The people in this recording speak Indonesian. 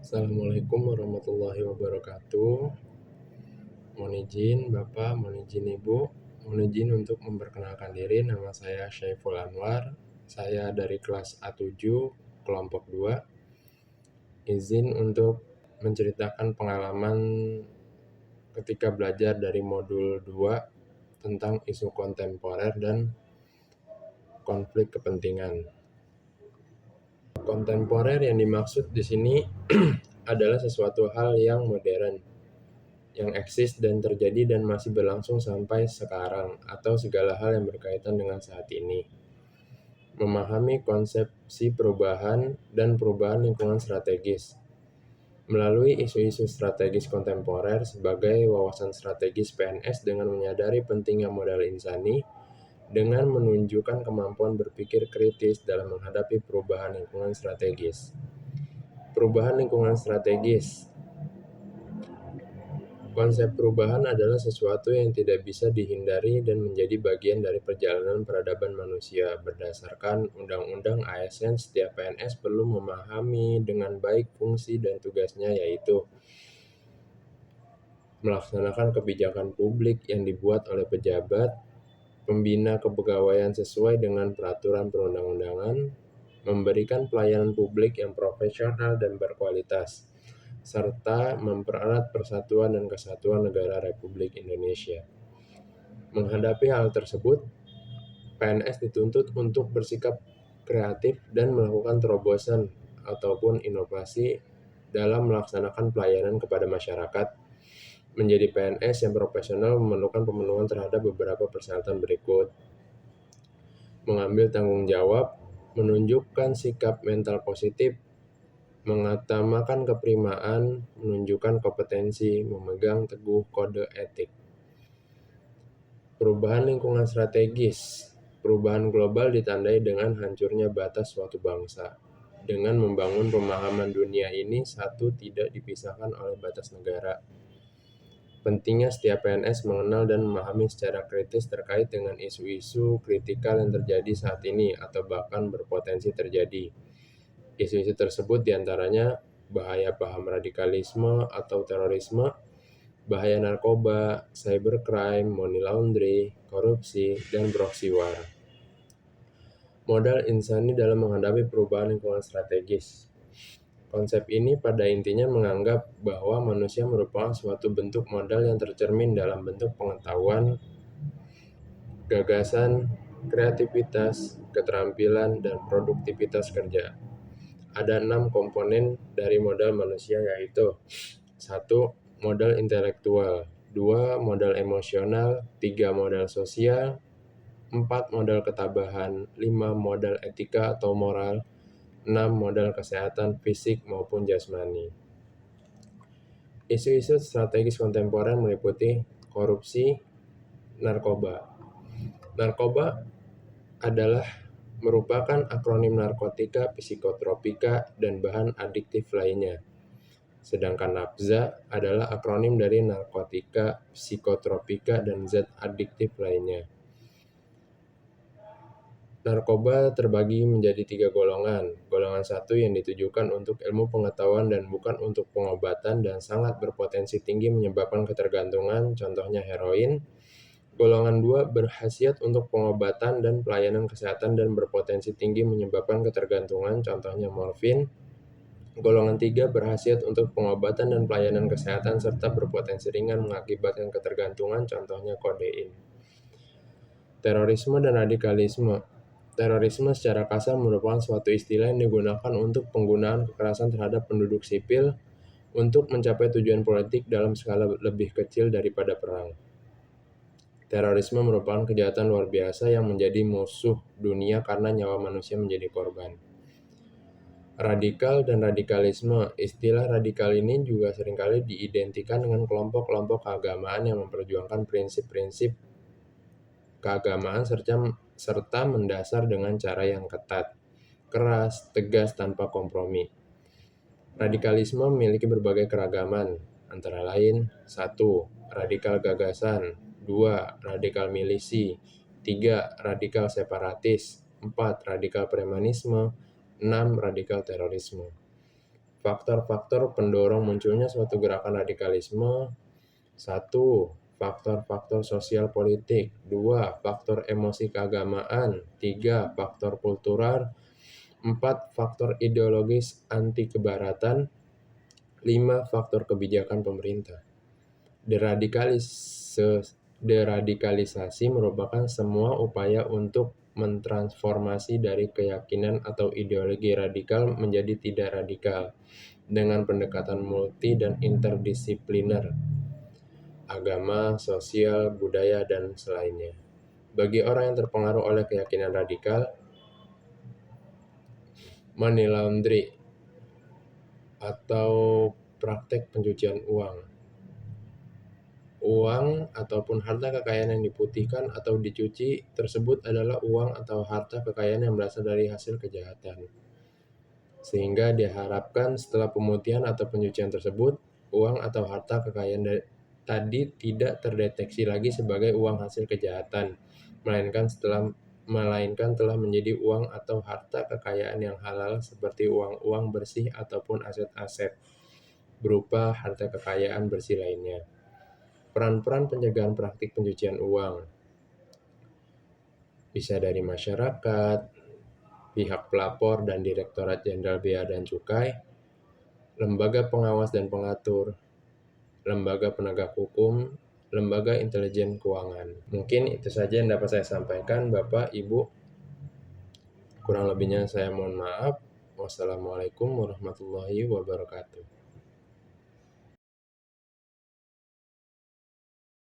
Assalamualaikum warahmatullahi wabarakatuh. Mohon izin Bapak, mohon izin Ibu, mohon izin untuk memperkenalkan diri. Nama saya Syaiful Anwar. Saya dari kelas A7, kelompok 2. Izin untuk menceritakan pengalaman ketika belajar dari modul 2 tentang isu kontemporer dan konflik kepentingan. Kontemporer yang dimaksud di sini adalah sesuatu hal yang modern, yang eksis dan terjadi dan masih berlangsung sampai sekarang, atau segala hal yang berkaitan dengan saat ini. Memahami konsepsi perubahan dan perubahan lingkungan strategis. Melalui isu-isu strategis kontemporer sebagai wawasan strategis PNS dengan menyadari pentingnya modal insani, dengan menunjukkan kemampuan berpikir kritis dalam menghadapi perubahan lingkungan strategis. Perubahan lingkungan strategis. Konsep perubahan adalah sesuatu yang tidak bisa dihindari dan menjadi bagian dari perjalanan peradaban manusia. Berdasarkan Undang-Undang ASN, setiap PNS perlu memahami dengan baik fungsi dan tugasnya, yaitu melaksanakan kebijakan publik yang dibuat oleh pejabat, pembina kepegawaian sesuai dengan peraturan perundang-undangan, memberikan pelayanan publik yang profesional dan berkualitas, serta mempererat persatuan dan kesatuan negara Republik Indonesia. Menghadapi hal tersebut, PNS dituntut untuk bersikap kreatif dan melakukan terobosan ataupun inovasi dalam melaksanakan pelayanan kepada masyarakat. Menjadi PNS yang profesional memerlukan pemenuhan terhadap beberapa persyaratan berikut. Mengambil tanggung jawab, menunjukkan sikap mental positif, mengutamakan keprimaan, menunjukkan kompetensi, memegang teguh kode etik. Perubahan lingkungan strategis. Perubahan global ditandai dengan hancurnya batas suatu bangsa. Dengan membangun pemahaman dunia ini satu tidak dipisahkan oleh batas negara. Pentingnya setiap PNS mengenal dan memahami secara kritis terkait dengan isu-isu kritikal yang terjadi saat ini atau bahkan berpotensi terjadi. Isu-isu tersebut diantaranya bahaya paham radikalisme atau terorisme, bahaya narkoba, cybercrime, money laundry, korupsi, dan proxy war. Modal insani dalam menghadapi perubahan lingkungan strategis. Konsep ini pada intinya menganggap bahwa manusia merupakan suatu bentuk modal yang tercermin dalam bentuk pengetahuan, gagasan, kreativitas, keterampilan, dan produktivitas kerja. Ada 6 komponen dari modal manusia, yaitu 1. Modal intelektual, 2. Modal emosional, 3. Modal sosial, 4. Modal ketabahan, 5. Modal etika atau moral, 6. Modal kesehatan fisik maupun jasmani. Isu-isu strategis kontemporer meliputi korupsi, narkoba. Narkoba adalah merupakan akronim narkotika, psikotropika, dan bahan adiktif lainnya. Sedangkan nafza adalah akronim dari narkotika, psikotropika, dan zat adiktif lainnya. Narkoba terbagi menjadi 3 golongan. Golongan 1 yang ditujukan untuk ilmu pengetahuan dan bukan untuk pengobatan dan sangat berpotensi tinggi menyebabkan ketergantungan, contohnya heroin. Golongan 2 berhasiat untuk pengobatan dan pelayanan kesehatan dan berpotensi tinggi menyebabkan ketergantungan, contohnya morfin. Golongan 3 berhasiat untuk pengobatan dan pelayanan kesehatan serta berpotensi ringan mengakibatkan ketergantungan, contohnya kodein. Terorisme dan radikalisme. Terorisme secara kasar merupakan suatu istilah yang digunakan untuk penggunaan kekerasan terhadap penduduk sipil untuk mencapai tujuan politik dalam skala lebih kecil daripada perang. Terorisme merupakan kejahatan luar biasa yang menjadi musuh dunia karena nyawa manusia menjadi korban. Radikal dan radikalisme. Istilah radikal ini juga seringkali diidentikan dengan kelompok-kelompok keagamaan yang memperjuangkan prinsip-prinsip keagamaan serta mendasar dengan cara yang ketat, keras, tegas, tanpa kompromi. Radikalisme memiliki berbagai keragaman, antara lain 1. Radikal gagasan, 2. Radikal milisi, 3. Radikal separatis, 4. Radikal premanisme, 6. Radikal terorisme. Faktor-faktor pendorong munculnya suatu gerakan radikalisme: 1. Faktor-faktor sosial politik. 2. Faktor emosi keagamaan. 3. Faktor kultural. 4. Faktor ideologis anti kebaratan. 5. Faktor kebijakan pemerintah. Deradikalisasi merupakan semua upaya untuk mentransformasi dari keyakinan atau ideologi radikal menjadi tidak radikal dengan pendekatan multi dan interdisipliner, agama, sosial, budaya, dan selainnya. Bagi orang yang terpengaruh oleh keyakinan radikal, money laundry atau praktek pencucian uang ataupun harta kekayaan yang diputihkan atau dicuci tersebut adalah uang atau harta kekayaan yang berasal dari hasil kejahatan. Sehingga diharapkan setelah pemutihan atau pencucian tersebut, uang atau harta kekayaan tadi tidak terdeteksi lagi sebagai uang hasil kejahatan, melainkan telah menjadi uang atau harta kekayaan yang halal seperti uang-uang bersih ataupun aset-aset berupa harta kekayaan bersih lainnya. Peran-peran pencegahan praktik pencucian uang bisa dari masyarakat, pihak pelapor dan Direktorat Jenderal Bea dan Cukai, lembaga pengawas dan pengatur, lembaga penegak hukum, lembaga intelijen keuangan. Mungkin itu saja yang dapat saya sampaikan, Bapak, Ibu. Kurang lebihnya saya mohon maaf. Wassalamualaikum warahmatullahi wabarakatuh.